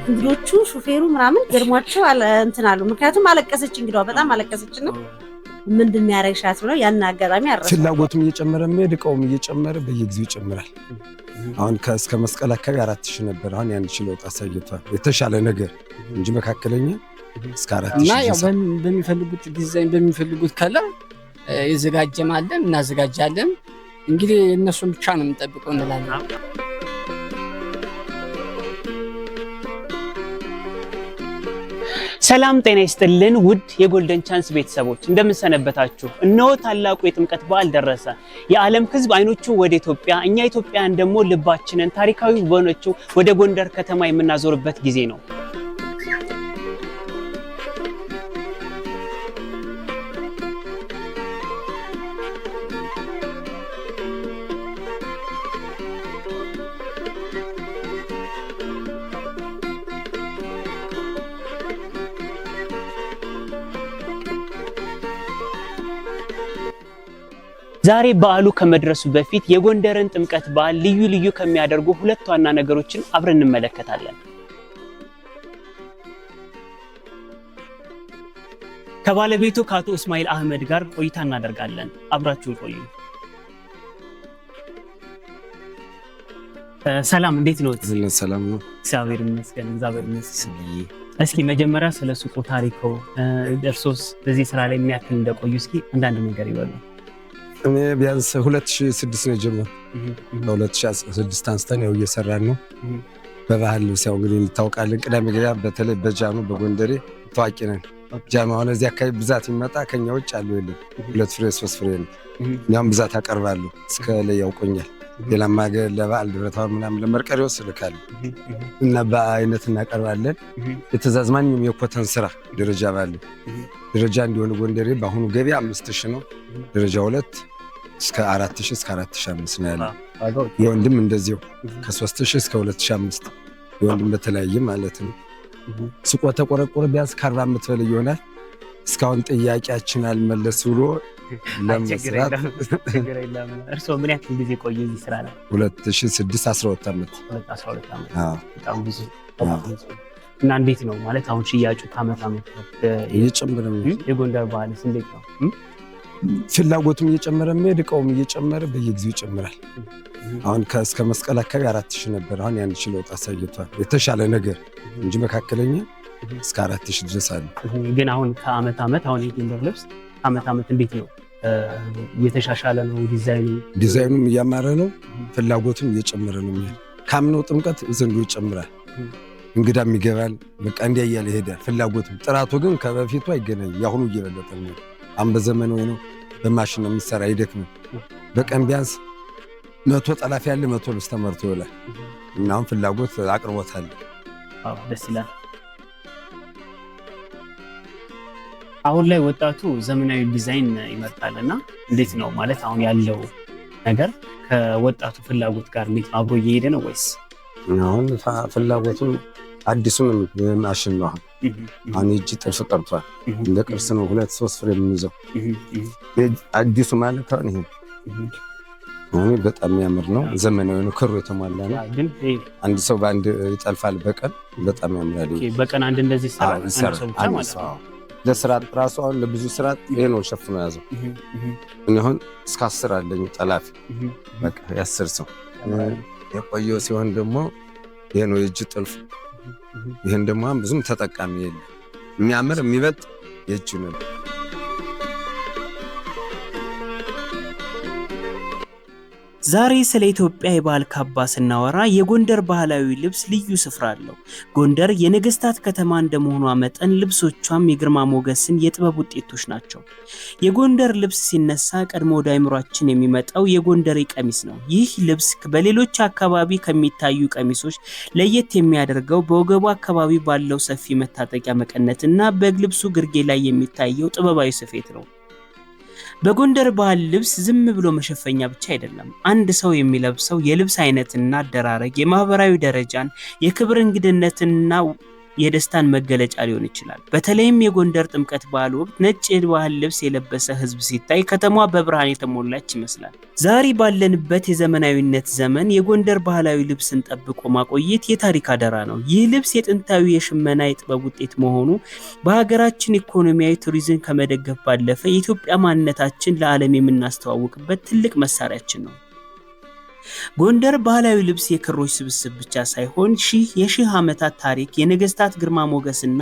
እንግዶቹ ሹፌሩ ምናምን ገርሟቸው እንትናሉ ምክንያቱም አለቀሰች እንግዳው በጣም አለቀሰችና ምንድነው ያረጋሻት ብለው ያን አጋጣሚ አረፈ ፍላጎቱም እየጨመረ ሜድቃውም እየጨመረ በየጊዜው ይጨምራል አሁን እስከ መስቀል አካባቢ 4000 ነበር አሁን ያን ችሎታ ሳይቷል የተሻለ ነገር እንጂ መካከለኛ እስከ 4000 እና ያው በሚፈልጉት ዲዛይን በሚፈልጉት ከለር ይዘጋጀማለን እናዘጋጃለን እንግዲህ እነሱን ብቻ ነው የምንጠብቀው እንላለን ሰላም ጤና ይስጥልን ውድ የጎልደን ቻንስ ቤተሰቦች እንደምንሰነበታችሁ እነሆ ታላቁ የጥምቀት በዓል ደረሰ የዓለም ሕዝብ አይኖቹ ወደ ኢትዮጵያ እኛ ኢትዮጵያውያን ደግሞ ልባችንን ታሪካዊ በሆነችው ወደ ጎንደር ከተማ የምናዞርበት ጊዜ ነው ዛሬ በዓሉ ከመድረሱ በፊት የጎንደርን ጥምቀት በዓል ልዩ ከሚያደርጉ ሁለት ዋና ነገሮችን አብረን እንመለከታለን ከባለቤቱ ከአቶ እስማኤል አህመድ ጋር ቆይታ እናደርጋለን አብራችሁን ቆዩ ሰላም እንዴት ነው ሰላም ነው እግዚአብሔር ይመስገን እስኪ መጀመሪያ ስለ ሱቁ ታሪኮ እርሶስ በዚህ ስራ ላይ ምን ያክል እንደቆዩ እስኪ አንዳንድ ነገር ይበሉ እኔ ቢያንስ 2006 ነው ጀመረው በ2006 አንስተን ያው እየሰራን ነው በባህል ልብስ ያው እንግዲህ ታውቃለን ቅዳሜ ገበያ በተለይ በጃኑ በጎንደሬ ታዋቂ ነን ጃኑ አሁን እዚህ አካባቢ ብዛት ይመጣ ከኛ ውጭ አለው የለም 2 ፍሬ 3 ፍሬ ነው እኛም ብዛት አቀርባለሁ እስከ ላይ ያውቆኛል ሌላም ማገር ለበዓል ድረታው ምናምን ለመርቀሪው ስልካል እና በአይነት እናቀርባለን የተዛዝ ማንኛውም የኮተን ስራ ደረጃ ባለ ደረጃ እንዲሆን ጎንደሬ በአሁኑ ገበያ 5000 ነው ደረጃ 2 እስከ 4000 እስከ 4005 ነው ያለው የወንድም እንደዚሁ ከ3000 እስከ 2005 የወንድም በተለያየ ማለት ነው ሱቁ ተቆረቆረ ቢያንስ ከ40 በላይ ይሆናል እስካሁን ጥያቄያችን አልመለስ ብሎ ለምስራት እርሶ ምን ያክል ጊዜ ቆዩ እዚህ ስራ ላይ 2006 12 ዓመት በጣም ብዙ እና እንዴት ነው ማለት አሁን ሽያጩ ከአመት እየጨመረ ነው የጎንደር በዓል እንዴት ነው ፍላጎቱም እየጨመረ ሜድቃውም እየጨመረ በየጊዜው ይጨምራል አሁን እስከ መስቀል አካባቢ 4000 ነበር አሁን ያን ችሎታ ሳይቷል የተሻለ ነገር እንጂ መካከለኛ እስከ 4000 ድረስ አለ ግን አሁን ከአመት አሁን የጎንደር ልብስ አመት እንዴት ነው እየተሻሻለ ነው ዲዛይኑም እያማረ ነው ፍላጎቱም እየጨመረ ነው ካምነው ጥምቀት ዘንድሮ ይጨምራል እንግዳም ይገባል በቃ እንዲያያለ ይሄዳል ፍላጎቱም ጥራቱ ግን ከበፊቱ አይገናኝ ያሁኑ እየበለጠ ነው አሁን በዘመኑ ነው በማሽን ነው የሚሰራ ይደክም በቀን ቢያንስ 100 ጠላፊ ያለ 100 ልብስ ተመርቶ ይላል እና አሁን ፍላጎት አቅርቦታል ደስ ይላል አሁን ላይ ወጣቱ ዘመናዊ ዲዛይን ይመርጣልና እንዴት ነው ማለት አሁን ያለው ነገር ከወጣቱ ፍላጎት ጋር እንዴት አብሮ እየሄደ ነው ወይስ አሁን ፍላጎቱም አዲሱን ማሽን ነው አሁን እጅ ጥልፍ ቀርቷል እንደ ቅርስ ነው 2-3 ፍሬ የምንይዘው አዲሱ ማለት አሁን ይሄ አሁን በጣም ያምር ነው ዘመናዊ ነው ክሩ የተሟላ ነው ግን አንድ ሰው ባንድ ይጠልፋል በቀን በጣም ያምራል በቀን አንድ እንደዚህ ሰራ ለስራ ራሱ አሁን ለብዙ ስራ ይሄ ነው ሸፍኖ ያዘው እነሆን እስከ 10 አለኝ ጠላፊ በቃ ያ10 ሰው የቆየው ሲሆን ደግሞ ይሄ ነው የእጅ ጥልፍ ይሄን ደግሞ ብዙም ተጠቃሚ የለም የሚያምር የሚበጥ የእጅ ነው ዛሬ ስለ ኢትዮጵያ የባህል ካባ ስናወራ የጎንደር ባህላዊ ልብስ ልዩ ስፍራ አለው ጎንደር የነገስታት ከተማ እንደመሆኗ መጠን ልብሶቿም የግርማ ሞገስን የጥበብ ውጤቶች ናቸው የጎንደር ልብስ ሲነሳ ቀድሞ ወደ አእምሯችን የሚመጣው የጎንደር ቀሚስ ነው ይህ ልብስ በሌሎች አካባቢ ከሚታዩ ቀሚሶች ለየት የሚያደርገው በወገቡ አካባቢ ባለው ሰፊ መታጠቂያ መቀነትና በልብሱ ግርጌ ላይ የሚታየው ጥበባዊ ስፌት ነው በጎንደር ባህል ልብስ ዝም ብሎ መሸፈኛ ብቻ አይደለም አንድ ሰው የሚለብሰው የልብስ አይነትና አደራረግ የማህበራዊ ደረጃን የክብር እንግድነትና የደስታን መገለጫ ሊሆን ይችላል። በተለይም የጎንደር ጥምቀት በዓል ወቅት ነጭ የባህል ልብስ የለበሰ ህዝብ ሲታይ ከተማዋ በብርሃን የተሞላች ይመስላል። ዛሬ ባለንበት የዘመናዊነት ዘመን የጎንደር ባህላዊ ልብስን ጠብቆ ማቆየት የታሪክ አደራ ነው። ይህ ልብስ የጥንታዊ የሽመና የጥበብ ውጤት መሆኑ በሀገራችን ኢኮኖሚያዊ ቱሪዝም ከመደገፍ ባለፈ የኢትዮጵያ ማንነታችን ለዓለም የምናስተዋውቅበት ትልቅ መሳሪያችን ነው። ጎንደር ባህላዊ ልብስ የክሮች ስብስብ ብቻ ሳይሆን የሺህ ዓመታት ታሪክ፣ የነገስታት ግርማ ሞገስና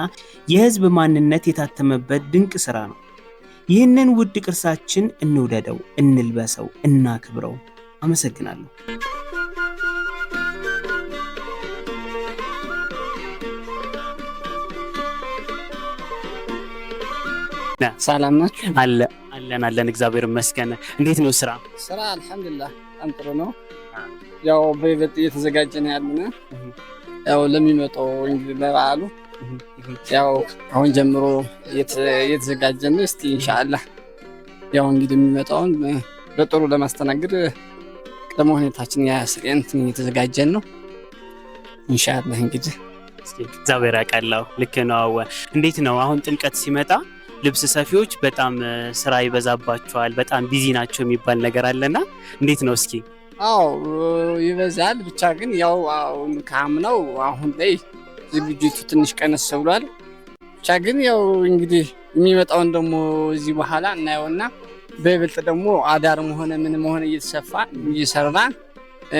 የህዝብ ማንነት የታተመበት ድንቅ ስራ ነው። ይህንን ውድ ቅርሳችን እንውደደው፣ እንልበሰው፣ እናክብረው። አመሰግናለሁ። ሰላም ናችሁ? አለን እግዚአብሔር ይመስገን። እንዴት ነው ስራ? ስራ አልሐምዱሊላህ በጣም ጥሩ ነው። ያው በይበልጥ እየተዘጋጀን ያለና ያው ለሚመጣው እንግዲህ ለበዓሉ ያው አሁን ጀምሮ እየተዘጋጀን እስቲ ኢንሻአላህ ያው እንግዲህ የሚመጣውን በጥሩ ለማስተናገድ ቅድመ ሁኔታችን እየተዘጋጀን ነው ኢንሻአላህ። እንግዲህ እስቲ እግዚአብሔር ያውቃል። ልክ ነው። እንዴት ነው አሁን ጥምቀት ሲመጣ ልብስ ሰፊዎች በጣም ስራ ይበዛባቸዋል፣ በጣም ቢዚ ናቸው የሚባል ነገር አለና እንዴት ነው እስኪ? አዎ ይበዛል። ብቻ ግን ያው ካምናው አሁን ላይ ዝግጅቱ ትንሽ ቀነስ ብሏል። ብቻ ግን ያው እንግዲህ የሚመጣውን ደግሞ እዚህ በኋላ እናየውና በይበልጥ ደግሞ አዳርም ሆነ ምንም ሆነ እየሰራን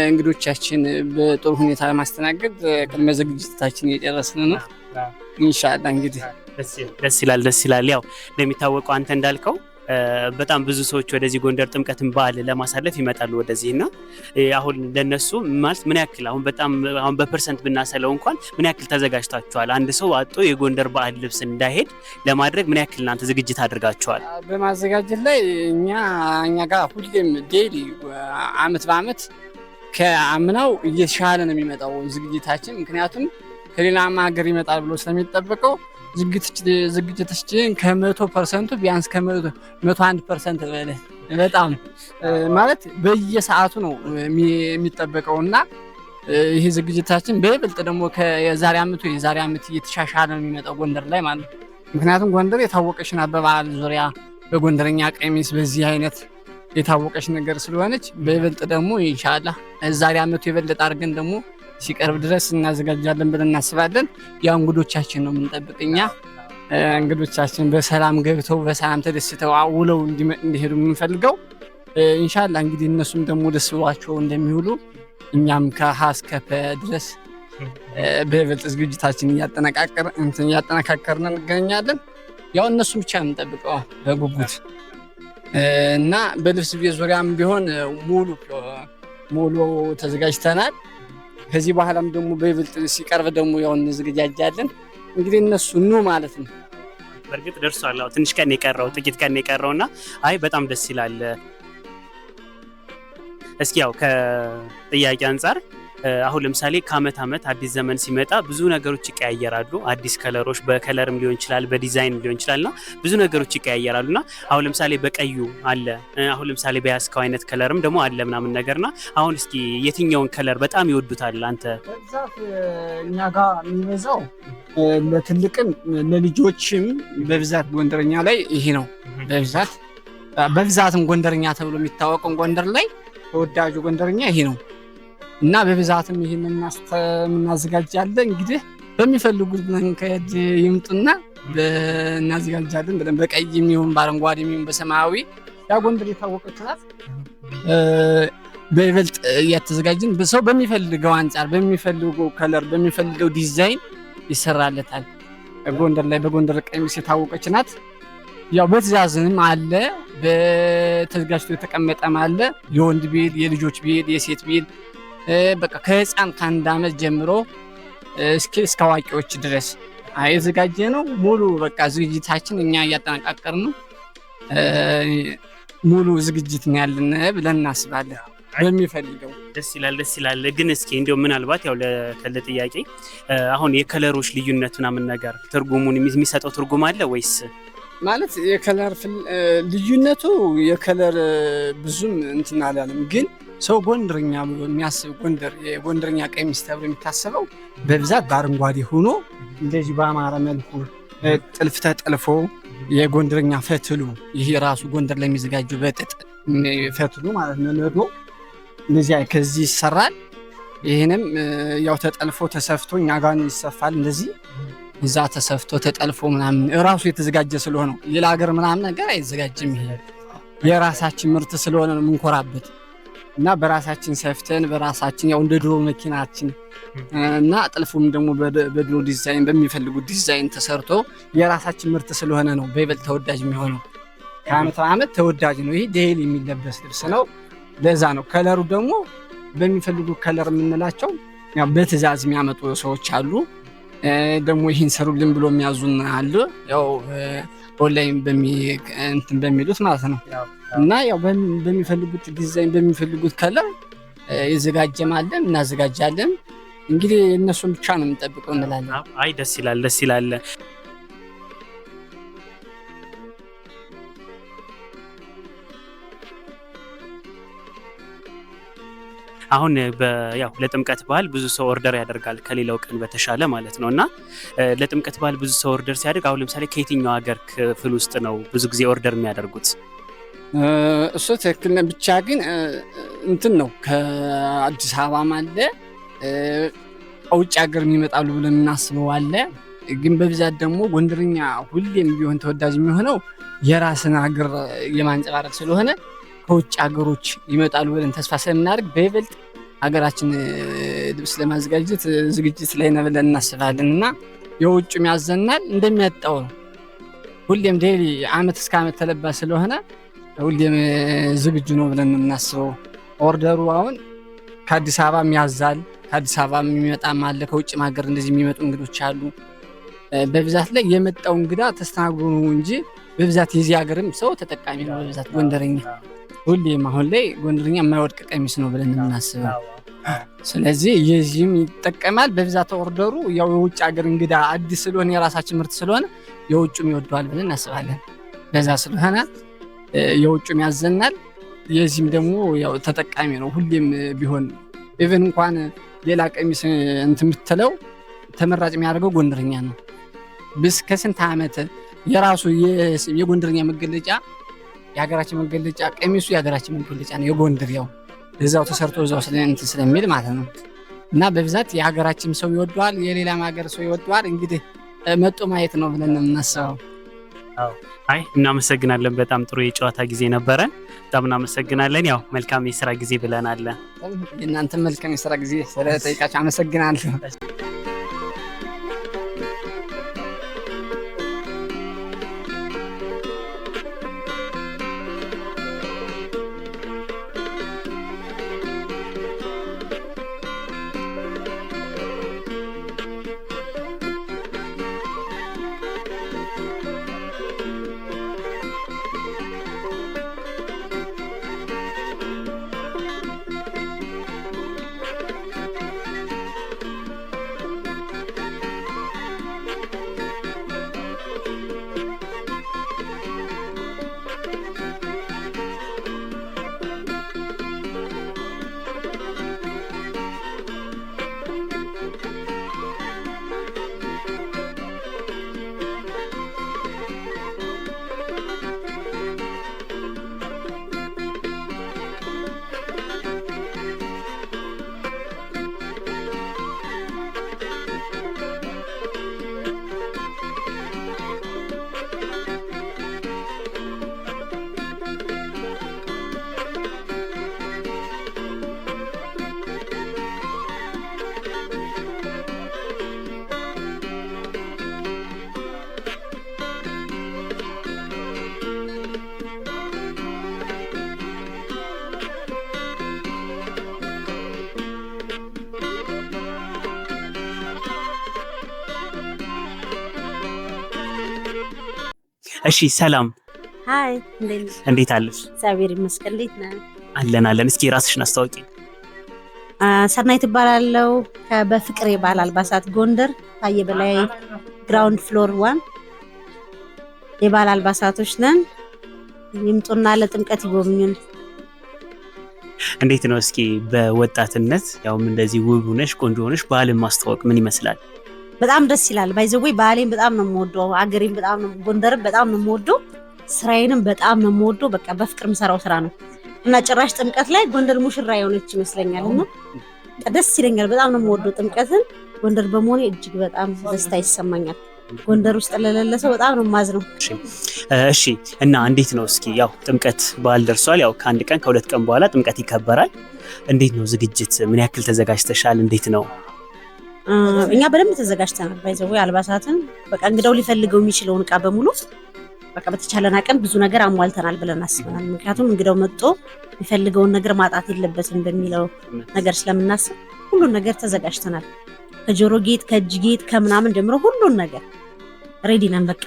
እንግዶቻችን በጥሩ ሁኔታ ለማስተናገድ ቅድመ ዝግጅታችን እየጨረስን ነው ኢንሻአላህ። እንግዲህ ደስ ይላል። ያው እንደሚታወቀው አንተ እንዳልከው በጣም ብዙ ሰዎች ወደዚህ ጎንደር ጥምቀትን በዓል ለማሳለፍ ይመጣሉ ወደዚህና አሁን ለነሱ ማለት ምን ያክል አሁን በፐርሰንት ብናሰለው እንኳን ምን ያክል ተዘጋጅታችኋል? አንድ ሰው አጥቶ የጎንደር በዓል ልብስ እንዳይሄድ ለማድረግ ምን ያክል እናንተ ዝግጅት አድርጋችኋል? በማዘጋጀት ላይ እኛ ጋር ሁሌም ዴይሊ አመት በአመት ከአምናው እየተሻለ ነው የሚመጣው ዝግጅታችን። ምክንያቱም ከሌላም ሀገር ይመጣል ብሎ ስለሚጠበቀው ዝግጅታችን ከ100% ቢያንስ ከ101% በላይ በጣም ማለት በየሰዓቱ ነው የሚጠበቀውና ይሄ ዝግጅታችን በይበልጥ ደግሞ ከዛሬ ዓመት እየተሻሻለ ነው የሚመጣው ጎንደር ላይ ማለት ነው። ምክንያቱም ጎንደር የታወቀች ናት በበዓል ዙሪያ በጎንደረኛ ቀሚስ በዚህ አይነት የታወቀች ነገር ስለሆነች በይበልጥ ደግሞ ኢንሻአላህ ዛሬ ዓመቱ የበለጠ አድርገን ደግሞ ሲቀርብ ድረስ እናዘጋጃለን ብለን እናስባለን። ያው እንግዶቻችን ነው የምንጠብቅኛ እንግዶቻችን በሰላም ገብተው በሰላም ተደስተው ውለው እንዲሄዱ የምንፈልገው ኢንሻአላህ። እንግዲህ እነሱም ደግሞ ደስ ብሏቸው እንደሚውሉ እኛም ከሀ እስከ ፐ ድረስ በይበልጥ ዝግጅታችን እያጠናካከርን እንገኛለን። ያው እነሱም ብቻ ነው የምንጠብቀው በጉጉት እና በልብስ ቤት ዙሪያም ቢሆን ሙሉ ተዘጋጅተናል። ከዚህ በኋላም ደግሞ በይበልጥ ሲቀርብ ደግሞ ያው እንዘጋጃለን። እንግዲህ እነሱ ነው ማለት ነው። በርግጥ ደርሷል። ትንሽ ቀን የቀረው ጥቂት ቀን የቀረውና በጣም ደስ ይላል። እስኪ ያው ከጥያቄ አንፃር አሁን ለምሳሌ ከአመት ዓመት አዲስ ዘመን ሲመጣ ብዙ ነገሮች ይቀያየራሉ። አዲስ ከለሮች በከለርም ሊሆን ይችላል በዲዛይን ሊሆን ይችላልና ብዙ ነገሮች ይቀያየራሉና አሁን ለምሳሌ በቀዩ አለ፣ አሁን ለምሳሌ በያስካው አይነት ከለርም ደግሞ አለ ምናምን ነገርና አሁን እስኪ የትኛውን ከለር በጣም ይወዱታል አንተ? በብዛት እኛ ጋር የሚበዛው ለትልቅም ለልጆችም በብዛት ጎንደርኛ ላይ ይሄ ነው በብዛትም ጎንደርኛ ተብሎ የሚታወቀው ጎንደር ላይ ተወዳጁ ጎንደርኛ ይሄ ነው እና በብዛትም ይሄንን እናዘጋጃለን። እንግዲህ በሚፈልጉት መንገድ ይምጡና እናዘጋጃለን ብለን በቀይም ይሁን በአረንጓዴም ይሁን በሰማያዊ ያ ጎንደር የታወቀች ናት። በይበልጥ እያተዘጋጅን ሰው በሚፈልገው አንጻር በሚፈልገው ከለር በሚፈልገው ዲዛይን ይሰራለታል። ጎንደር ላይ በጎንደር ቀሚስ የታወቀች ናት። ያው በትዕዛዝም አለ በተዘጋጅቶ የተቀመጠም አለ። የወንድ ቤል፣ የልጆች ቤል፣ የሴት ቤል በቃ ከህፃን ከአንድ ዓመት ጀምሮ እስከ አዋቂዎች ድረስ የተዘጋጀ ነው። ሙሉ በቃ ዝግጅታችን እኛ እያጠናቀቅን ነው። ሙሉ ዝግጅት ነው ያለን ብለን እናስባለን። በሚፈልገው ደስ ይላል። ግን እስኪ እንደው ምናልባት ያው ለጥያቄ አሁን የከለሮች ልዩነት ምናምን ነገር ትርጉሙን የሚሰጠው ትርጉም አለ ወይስ? ማለት የከለር ልዩነቱ የከለር ብዙም እንትን አላለም። ግን ሰው ጎንደርኛ ብሎ የሚያስብ የጎንደርኛ ቀሚስ ተብሎ የሚታሰበው በብዛት በአረንጓዴ ሆኖ እንደዚህ በአማረ መልኩ ጥልፍ ተጠልፎ የጎንደርኛ ፈትሉ ይሄ ራሱ ጎንደር ላይ የሚዘጋጀው በጥጥ ፈትሉ ማለት ነው ነዶ እንደዚህ ከዚህ ይሰራል። ይሄንም ያው ተጠልፎ ተሰፍቶ እኛ ጋር ይሰፋል። እንደዚህ እዛ ተሰፍቶ ተጠልፎ ምናምን ራሱ የተዘጋጀ ስለሆነ ሌላ ሀገር ምናምን ነገር አይዘጋጅም። ይሄ የራሳችን ምርት ስለሆነ ነው የምንኮራበት እና በራሳችን ሰፍተን በራሳችን ያው እንደ ድሮ መኪናችን እና ጥልፉም ደግሞ በድሮ ዲዛይን በሚፈልጉት ዲዛይን ተሰርቶ የራሳችን ምርት ስለሆነ ነው በይበልጥ ተወዳጅ የሚሆነው። ከዓመት ዓመት ተወዳጅ ነው። ይሄ ዴይሊ የሚለበስ ልብስ ነው። ለዛ ነው ከለሩ ደግሞ በሚፈልጉ ከለር የምንላቸው ያው በትዕዛዝ የሚያመጡ ሰዎች አሉ። ደግሞ ይሄን ሰሩልን ብሎ የሚያዙን አሉ። ያው ኦንላይን በሚሉት ማለት ነው እና ያው በሚፈልጉት ዲዛይን በሚፈልጉት ከለር ይዘጋጀማለን እናዘጋጃለን። እንግዲህ እነሱን ብቻ ነው የምንጠብቀው እንላለን። አይ ደስ ይላል ደስ ይላል። አሁን ያው ለጥምቀት በዓል ብዙ ሰው ኦርደር ያደርጋል ከሌላው ቀን በተሻለ ማለት ነውና ለጥምቀት በዓል ብዙ ሰው ኦርደር ሲያደርግ አሁን ለምሳሌ ከየትኛው ሀገር ክፍል ውስጥ ነው ብዙ ጊዜ ኦርደር የሚያደርጉት? እሱ ትክክል ነው። ብቻ ግን እንትን ነው ከአዲስ አበባም አለ ከውጭ ሀገር የሚመጣሉ ብለን የምናስበው አለ። ግን በብዛት ደግሞ ጎንደርኛ ሁሌም ቢሆን ተወዳጅ የሚሆነው የራስን ሀገር የማንጸባረቅ ስለሆነ ከውጭ ሀገሮች ይመጣሉ ብለን ተስፋ ስለምናደርግ በይበልጥ ሀገራችን ልብስ ለማዘጋጀት ዝግጅት ላይ ነው ብለን እናስባለን እና የውጭም ያዘናል እንደሚያጣው ነው። ሁሌም ዴይሊ ዓመት እስከ ዓመት ተለባሽ ስለሆነ ሁሌም ዝግጁ ነው ብለን እናስበው። ኦርደሩ አሁን ከአዲስ አበባ ያዛል። ከአዲስ አበባ የሚመጣም አለ። ከውጭ ሀገር እንደዚህ የሚመጡ እንግዶች አሉ። በብዛት ላይ የመጣው እንግዳ ተስተናግዶ ነው እንጂ በብዛት የዚህ ሀገርም ሰው ተጠቃሚ ነው። በብዛት ጎንደርኛ ሁሌም አሁን ላይ ጎንደርኛ የማይወድቅ ቀሚስ ነው ብለን እናስበው። ስለዚህ የዚህም ይጠቀማል በብዛት ኦርደሩ። ያው የውጭ ሀገር እንግዳ አዲስ ስለሆነ የራሳችን ምርት ስለሆነ የውጭም ይወደዋል ብለን እናስባለን። ለዛ ስለሆነ የውጭም ያዘናል። የዚህም ደግሞ ያው ተጠቃሚ ነው ሁሌም ቢሆን። ኢቭን እንኳን ሌላ ቀሚስ እንትን የምትለው ተመራጭ የሚያደርገው ጎንደርኛ ነው። ብስ ከስንት ዓመት የራሱ የጎንደርኛ መገለጫ የሀገራችን መገለጫ ቀሚሱ የሀገራችን መገለጫ ነው። የጎንደር ያው እዛው ተሰርቶ እዛው እንትን ስለሚል ማለት ነው እና በብዛት የሀገራችን ሰው ይወደዋል፣ የሌላም ሀገር ሰው ይወደዋል። እንግዲህ መጦ ማየት ነው ብለን እናስበው። አይ እናመሰግናለን። በጣም ጥሩ የጨዋታ ጊዜ ነበረን። በጣም እናመሰግናለን። ያው መልካም የሥራ ጊዜ ብለናል። እናንተም መልካም የሥራ ጊዜ ስለጠይቃችሁ አመሰግናለሁ። እሺ ሰላም። ሃይ እንዴት አለሽ? እግዚአብሔር ይመስገን። እንዴት ነህ? አለን። እስኪ ራስሽን አስተዋውቂ። ሰናይት እባላለሁ። በፍቅር የባህል አልባሳት ጎንደር ታየ በላይ ግራውንድ ፍሎር 1 የባህል አልባሳቶች ነን። ይምጡና ለጥምቀት ይጎብኙን። እንዴት ነው እስኪ በወጣትነት ያውም እንደዚህ ውብ ሆነሽ ቆንጆ ሆነሽ ባህልን ማስተዋወቅ ምን ይመስላል? በጣም ደስ ይላል። ባይዘዌ ባህሌን በጣም ነው የምወደው፣ አገሬን በጣም ነው ጎንደርን በጣም ነው የምወደው፣ ስራዬንም በጣም ነው የምወደው። በቃ በፍቅር የምሰራው ስራ ነው እና ጭራሽ ጥምቀት ላይ ጎንደር ሙሽራ የሆነች ይመስለኛልና ደስ ይለኛል። በጣም ነው የምወደው ጥምቀትን። ጎንደር በመሆኔ እጅግ በጣም ደስታ ይሰማኛል። ጎንደር ውስጥ ለሌለ ሰው በጣም ነው የማዝነው። እሺ እና እንዴት ነው እስኪ ያው ጥምቀት በዓል ደርሷል። ያው ከአንድ ቀን ከሁለት ቀን በኋላ ጥምቀት ይከበራል። እንዴት ነው ዝግጅት? ምን ያክል ተዘጋጅተሻል? እንዴት ነው? እኛ በደንብ ተዘጋጅተናል። ባይዘው አልባሳትን በቃ እንግዳው ሊፈልገው የሚችለውን እቃ በሙሉ በቃ በተቻለን አቅም ብዙ ነገር አሟልተናል ብለን አስበናል። ምክንያቱም እንግዳው መጥቶ የሚፈልገውን ነገር ማጣት የለበትም በሚለው ነገር ስለምናስብ ሁሉን ነገር ተዘጋጅተናል። ከጆሮ ጌጥ፣ ከእጅ ጌጥ፣ ከምናምን ጀምሮ ሁሉን ነገር ሬዲ ነን በቃ።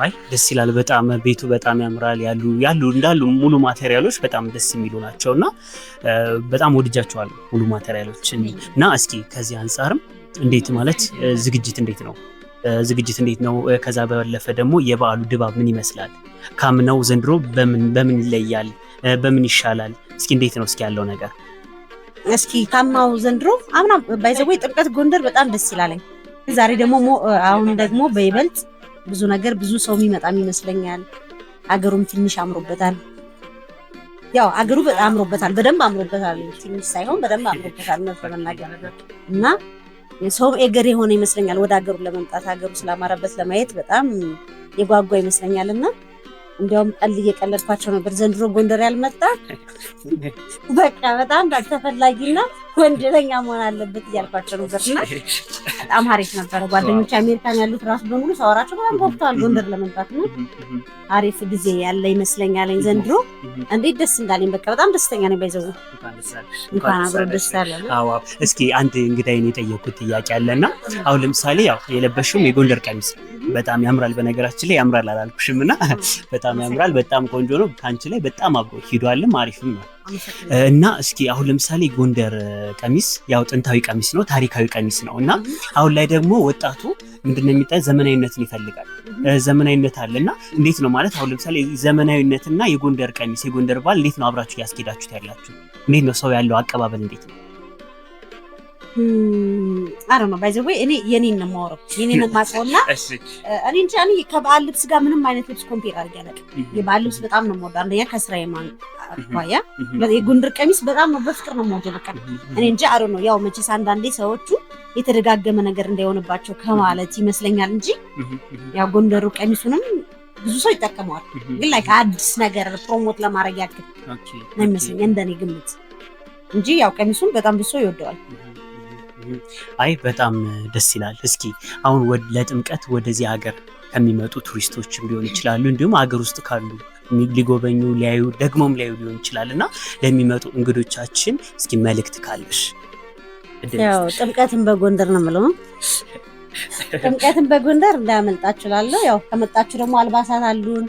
አይ ደስ ይላል በጣም ቤቱ በጣም ያምራል። ያሉ እንዳሉ ሙሉ ማቴሪያሎች በጣም ደስ የሚሉ ናቸውና በጣም ወድጃቸዋለሁ ሙሉ ማቴሪያሎችን። እና እስኪ ከዚህ አንፃርም እንዴት ማለት ዝግጅት እንዴት ነው? ከዛ ባለፈ ደግሞ የበዓሉ ድባብ ምን ይመስላል? ካምናው ዘንድሮ በምን ይለያል? በምን ይሻላል? እስኪ እንዴት ነው እስኪ ያለው ነገር? እስኪ ካምናው ዘንድሮ አምና ባይዘው ጥምቀት ጎንደር በጣም ደስ ይላልኝ። ዛሬ ደግሞ አሁን ደግሞ በይበልጥ ብዙ ሰው የሚመጣም ይመስለኛል። አገሩም ትንሽ አምሮበታል። ያው አገሩ በጣም አምሮበታል፣ በደንብ አምሮበታል። ትንሽ ሳይሆን በደንብ አምሮበታል ነው ተመናገር እና ሰው ኤገር የሆነ ይመስለኛል ወደ አገሩ ለመምጣት። አገሩ ስላማረበት ለማየት በጣም የጓጓ ይመስለኛልና እንዲያውም እየቀለድኳቸው ነበር። ዘንድሮ ጎንደር ያልመጣ በቃ በጣም ተፈላጊና ወንጀለኛ መሆን አለበት እያልኳቸው ነበርና በጣም አሪፍ ነበረ። ጓደኞች አሜሪካን ያሉት ራሱ በሙሉ ሳወራቸው በጣም ጓጉተዋል ጎንደር ለመምጣት ነው። አሪፍ ጊዜ ያለ ይመስለኛል ዘንድሮ። እንዴት ደስ እንዳለኝ በቃ በጣም ደስተኛ ነኝ። ባይዘው እንኳን አብሮ ደስ አለን። አዎ እስኪ አንድ እንግዳዬን የጠየኩት ጥያቄ አለና አሁን ለምሳሌ ያው የለበሽው የጎንደር ቀሚስ በጣም ያምራል። በነገራችን ላይ ያምራል አላልኩሽምና በጣም ያምራል፣ በጣም ቆንጆ ነው። ካንቺ ላይ በጣም አብሮ ሂዷልም አሪፍም ነው። እና እስኪ አሁን ለምሳሌ ጎንደር ቀሚስ ያው ጥንታዊ ቀሚስ ነው፣ ታሪካዊ ቀሚስ ነው እና አሁን ላይ ደግሞ ወጣቱ ምንድነው የሚጣይ ዘመናዊነትን ይፈልጋል። ዘመናዊነት አለና እንዴት ነው ማለት አሁን ለምሳሌ ዘመናዊነትና የጎንደር ቀሚስ የጎንደር ባህል እንዴት ነው አብራችሁ ያስኬዳችሁት ያላችሁ? እንዴት ነው ሰው ያለው አቀባበል እንዴት ነው? አረ ነው ባይዘው እኔ የኔን ነው የማወራው የኔን ማቆና እኔ እንጃ እኔ ከበዓል ልብስ ጋር ምንም አይነት ልብስ ኮምፔር አድርጌ አላውቅም። የበዓል ልብስ በጣም ነው የምወደው። አንደኛ ከስራዬ አኳያ የጎንደር ቀሚስ በጣም ነው በፍቅር ነው የምወደው። በቃ እኔ እንጃ አረ ነው ያው መቼስ አንዳንዴ ሰዎቹ የተደጋገመ ነገር እንዳይሆንባቸው ከማለት ይመስለኛል እንጂ ያው ጎንደሩ ቀሚሱንም ብዙ ሰው ይጠቀመዋል። ግን ላይ አዲስ ነገር ፕሮሞት ለማድረግ ያክል ነው የሚመስለኝ እንደኔ ግምት እንጂ ያው ቀሚሱን በጣም ብዙ ሰው ይወደዋል። አይ በጣም ደስ ይላል። እስኪ አሁን ለጥምቀት ወደዚህ ሀገር ከሚመጡ ቱሪስቶችም ሊሆን ይችላሉ፣ እንዲሁም ሀገር ውስጥ ካሉ ሊጎበኙ ሊያዩ ደግሞም ሊያዩ ሊሆን ይችላልና ለሚመጡ እንግዶቻችን እስኪ መልእክት ካለሽ? ያው ጥምቀትን በጎንደር ነው የምለው። ጥምቀትን በጎንደር እንዳያመልጣችሁ እላለሁ። ያው ከመጣችሁ ደግሞ አልባሳት አሉን፣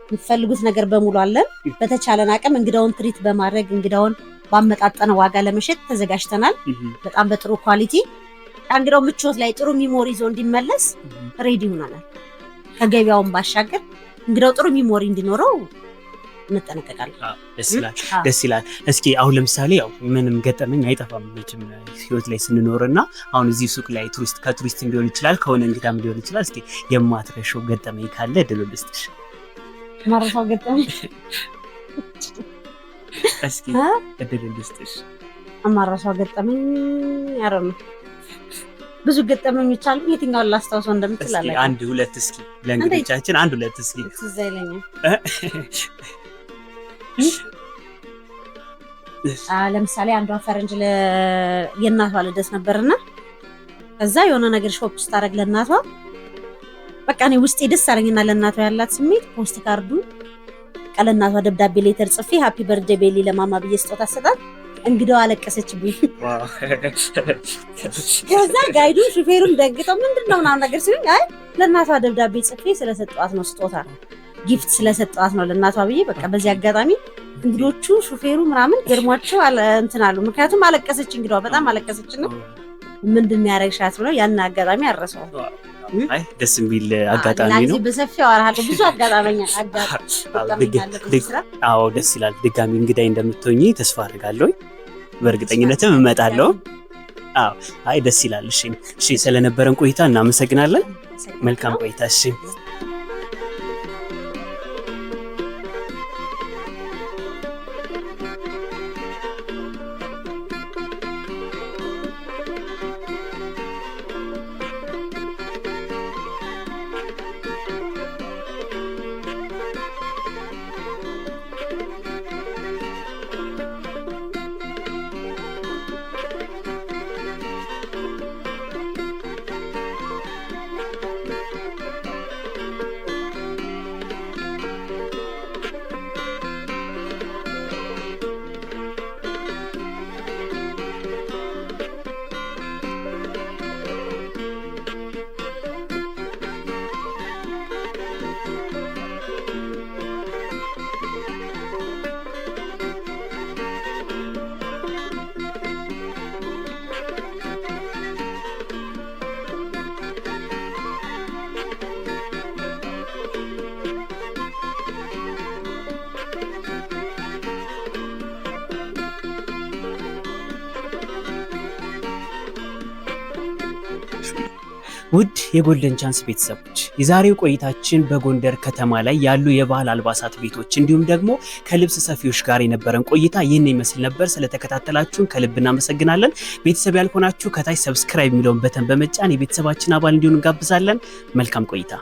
የሚፈልጉት ነገር በሙሉ አለን። በተቻለን አቅም እንግዳውን ትሪት በማድረግ እንግዳውን ባመጣጠነ ዋጋ ለመሸጥ ተዘጋጅተናል። በጣም በጥሩ ኳሊቲ እንግዳው ምቾት ላይ ጥሩ ሚሞሪ ይዞ እንዲመለስ ሬዲ ሆናናል። ከገበያውን ባሻገር እንግዳው ጥሩ ሚሞሪ እንዲኖረው እንጠነቀቃለን። ደስ ይላል። እስኪ አሁን ለምሳሌ ያው ምንም ገጠመኝ አይጠፋም ልጅም ህይወት ላይ ስንኖርና አሁን እዚህ ሱቅ ላይ ከቱሪስት ሊሆን ይችላል ከሆነ እንግዳም ሊሆን ይችላል። እስኪ የማትረሺው ገጠመኝ ካለ ድል ልስጥሽ። ማረሳው ገጠመኝ እስኪ እድል ልስጥሽ። አማራሻው ገጠመኝ ያረም ብዙ ገጠመኞች አሉ። የትኛውን ላስታውሰው እንደምትል አለ። አንድ ሁለት እስኪ ለእንግዶቻችን አንድ ሁለት እስኪ ትዘይለኝ። ለምሳሌ አንዷ ፈረንጅ የእናቷ ልደት ነበርና ከዛ የሆነ ነገር ሾፕ ስታደርግ ለእናቷ በቃ እኔ ውስጤ ደስ አለኝና ለእናቷ ያላት ስሜት ፖስት ካርዱ ለእናቷ ደብዳቤ ሌተር ጽፌ ሃፒ በርዝዴይ ቤሊ ለማማ ብዬ ስጦታ ሰጣት። እንግዳው አለቀሰችብኝ። ከዛ ጋይዱ ሹፌሩም ደግጠው ምንድነው ምናምን ነገር ሲሉኝ አይ ለእናቷ ደብዳቤ ጽፌ ስለሰጠዋት ነው ስጦታ ጊፍት ስለሰጠዋት ነው ለእናቷ ብዬ በቃ በዚህ አጋጣሚ እንግዶቹ ሹፌሩ ምናምን ገርሟቸው እንትን አሉ። ምክንያቱም አለቀሰች፣ እንግዳው በጣም አለቀሰችና ምንድነው ያረግሻት ብለው ያን አጋጣሚ አረሰው። አይ ደስ የሚል አጋጣሚ ነው። ለዚህ በሰፊው አወራለሁ ብዙ አጋጣሚኛ አዎ ደስ ይላል። ድጋሚ እንግዳይ እንደምትሆኚ ተስፋ አደርጋለሁ። በእርግጠኝነትም እመጣለሁ። አዎ አይ ደስ ይላል። እሺ ስለነበረን ቆይታ እናመሰግናለን። መልካም ቆይታ። እሺ ውድ የጎልደን ቻንስ ቤተሰቦች የዛሬው ቆይታችን በጎንደር ከተማ ላይ ያሉ የባህል አልባሳት ቤቶች እንዲሁም ደግሞ ከልብስ ሰፊዎች ጋር የነበረን ቆይታ ይህን ይመስል ነበር። ስለተከታተላችሁን ከልብ እናመሰግናለን። ቤተሰብ ያልሆናችሁ ከታች ሰብስክራይብ የሚለውን በተን በመጫን የቤተሰባችን አባል እንዲሆኑ እንጋብዛለን። መልካም ቆይታ